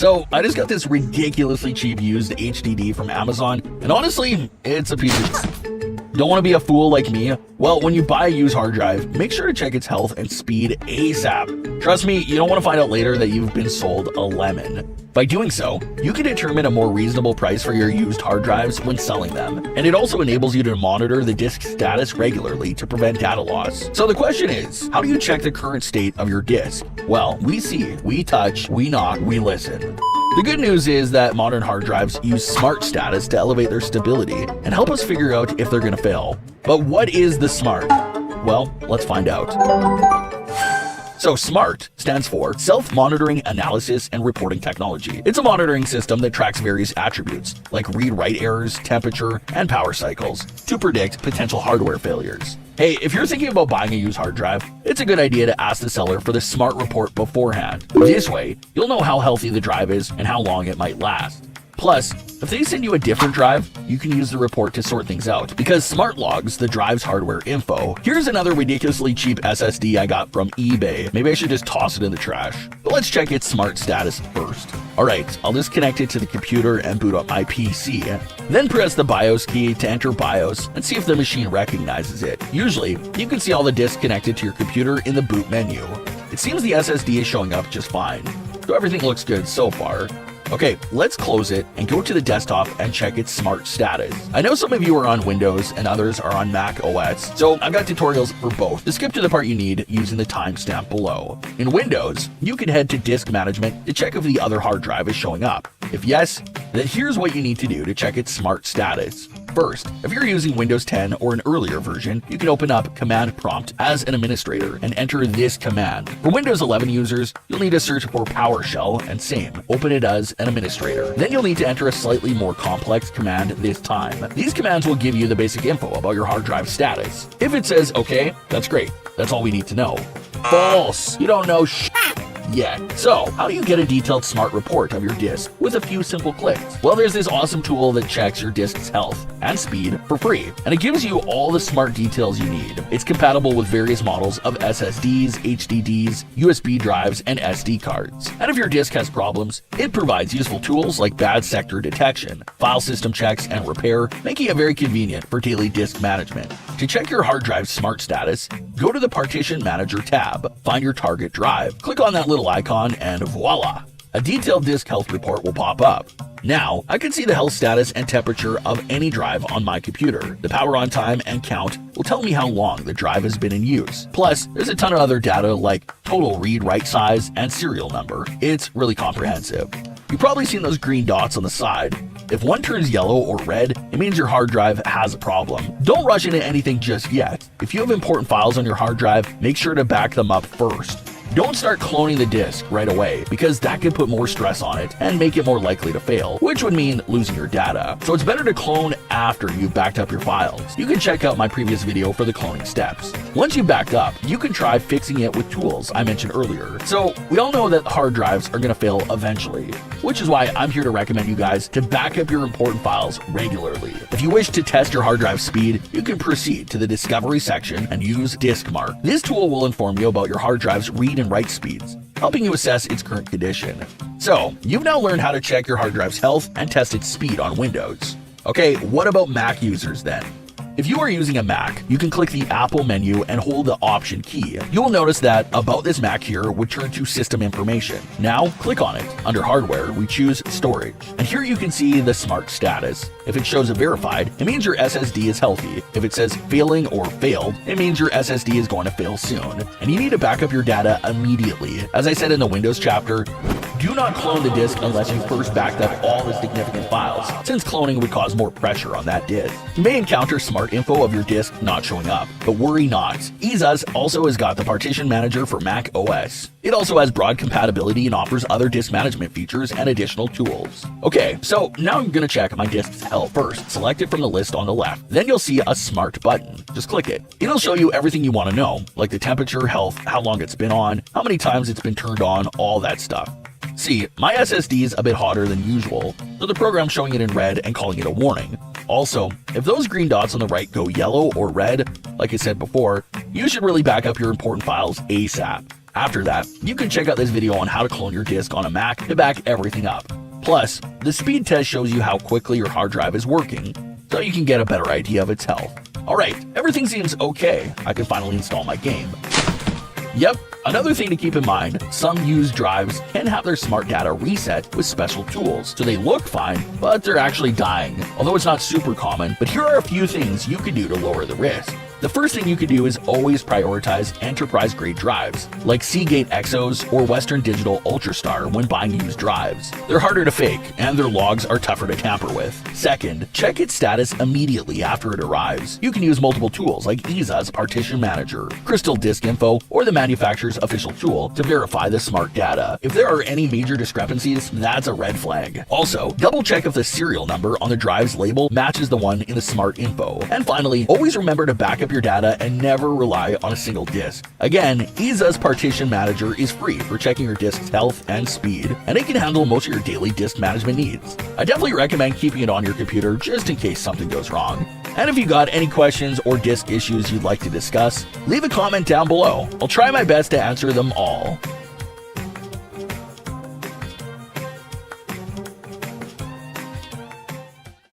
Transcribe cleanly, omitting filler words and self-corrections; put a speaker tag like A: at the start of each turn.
A: So I just got this ridiculously cheap used HDD from Amazon, and honestly, it's a piece of... Don't want to be a fool like me? Well, when you buy a used hard drive, make sure to check its health and speed ASAP. Trust me, you don't want to find out later that you've been sold a lemon. By doing so, you can determine a more reasonable price for your used hard drives when selling them, and it also enables you to monitor the disk status regularly to prevent data loss. So the question is, how do you check the current state of your disk? Well, we see, we touch, we knock, we listen. The good news is that modern hard drives use Smart Status to elevate their stability and help us figure out if they're going to fail. But what is the SMART? Well, let's find out. So SMART stands for Self-Monitoring Analysis and Reporting Technology. It's a monitoring system that tracks various attributes like read-write errors, temperature, and power cycles to predict potential hardware failures. Hey, if you're thinking about buying a used hard drive, it's a good idea to ask the seller for the SMART report beforehand. This way, you'll know how healthy the drive is and how long it might last. Plus, if they send you a different drive, you can use the report to sort things out because SMART logs the drive's hardware info. Here's another ridiculously cheap SSD I got from eBay. Maybe I should just toss it in the trash. But let's check its SMART status first. Alright, I'll just connect it to the computer and boot up my PC. Then press the BIOS key to enter BIOS and see if the machine recognizes it. Usually, you can see all the disks connected to your computer in the boot menu. It seems the SSD is showing up just fine, so everything looks good so far. Okay, let's close it and go to the desktop and check its SMART status. I know some of you are on Windows and others are on Mac OS, so I've got tutorials for both. To skip to the part you need using the timestamp below. In Windows, you can head to Disk Management to check if the other hard drive is showing up. If yes, then here's what you need to do to check its SMART status. First, if you're using Windows 10 or an earlier version, you can open up Command Prompt as an administrator and enter this command. For Windows 11 users, you'll need to search for PowerShell and same, open it as an administrator. Then you'll need to enter a slightly more complex command this time. These commands will give you the basic info about your hard drive status. If it says okay, that's great. That's all we need to know. False! You don't know shit yet. So, how do you get a detailed SMART report of your disk with a few simple clicks? Well, there's this awesome tool that checks your disk's health and speed for free, and it gives you all the SMART details you need. It's compatible with various models of SSDs, HDDs, USB drives, and SD cards. And if your disk has problems, it provides useful tools like bad sector detection, file system checks, and repair, making it very convenient for daily disk management. To check your hard drive's SMART status, go to the Partition Manager tab, find your target drive, click on that little icon, and voila! A detailed disk health report will pop up. Now, I can see the health status and temperature of any drive on my computer. The power on time and count will tell me how long the drive has been in use. Plus, there's a ton of other data like total read-write size and serial number. It's really comprehensive. You've probably seen those green dots on the side. If one turns yellow or red, it means your hard drive has a problem. Don't rush into anything just yet. If you have important files on your hard drive, make sure to back them up first. Don't start cloning the disk right away because that could put more stress on it and make it more likely to fail, which would mean losing your data. So it's better to clone after you've backed up your files. You can check out my previous video for the cloning steps. Once you've backed up, you can try fixing it with tools I mentioned earlier. So we all know that hard drives are going to fail eventually, which is why I'm here to recommend you guys to back up your important files regularly. If you wish to test your hard drive speed, you can proceed to the Discovery section and use DiskMark. This tool will inform you about your hard drive's read and write speeds, helping you assess its current condition. So, you've now learned how to check your hard drive's health and test its speed on Windows. Okay, what about Mac users then? If you are using a Mac, you can click the Apple menu and hold the Option key. You will notice that About This Mac here would turn to System Information. Now, click on it. Under Hardware, we choose Storage. And here you can see the SMART status. If it shows a verified, it means your SSD is healthy. If it says failing or failed, it means your SSD is going to fail soon. And you need to back up your data immediately. As I said in the Windows chapter, do not clone the disk unless you first backed up all the significant files, since cloning would cause more pressure on that disk. You may encounter SMART info of your disk not showing up, but worry not. EaseUS also has got the Partition Manager for Mac OS. It also has broad compatibility and offers other disk management features and additional tools. Okay, so now I'm going to check my disk's health first. Select it from the list on the left. Then you'll see a SMART button. Just click it. It'll show you everything you want to know, like the temperature, health, how long it's been on, how many times it's been turned on, all that stuff. See, my SSD is a bit hotter than usual, so the program's showing it in red and calling it a warning. Also, if those green dots on the right go yellow or red, like I said before, you should really back up your important files ASAP. After that, you can check out this video on how to clone your disk on a Mac to back everything up. Plus, the speed test shows you how quickly your hard drive is working, so you can get a better idea of its health. Alright, everything seems okay. I can finally install my game. Yep, another thing to keep in mind, some used drives can have their smart data reset with special tools, so they look fine, but they're actually dying. Although it's not super common, but here are a few things you can do to lower the risk. The first thing you can do is always prioritize enterprise-grade drives, like Seagate Exos or Western Digital Ultrastar when buying used drives. They're harder to fake, and their logs are tougher to tamper with. Second, check its status immediately after it arrives. You can use multiple tools like EZA's Partition Manager, Crystal Disk Info, or the manufacturer's official tool to verify the smart data. If there are any major discrepancies, that's a red flag. Also, double-check if the serial number on the drive's label matches the one in the Smart Info. And finally, always remember to back up your data and never rely on a single disk. Again, EZA's Partition Manager is free for checking your disk's health and speed, and it can handle most of your daily disk management needs. I definitely recommend keeping it on your computer just in case something goes wrong. And if you got any questions or disk issues you'd like to discuss, leave a comment down below. I'll try my best to answer them all.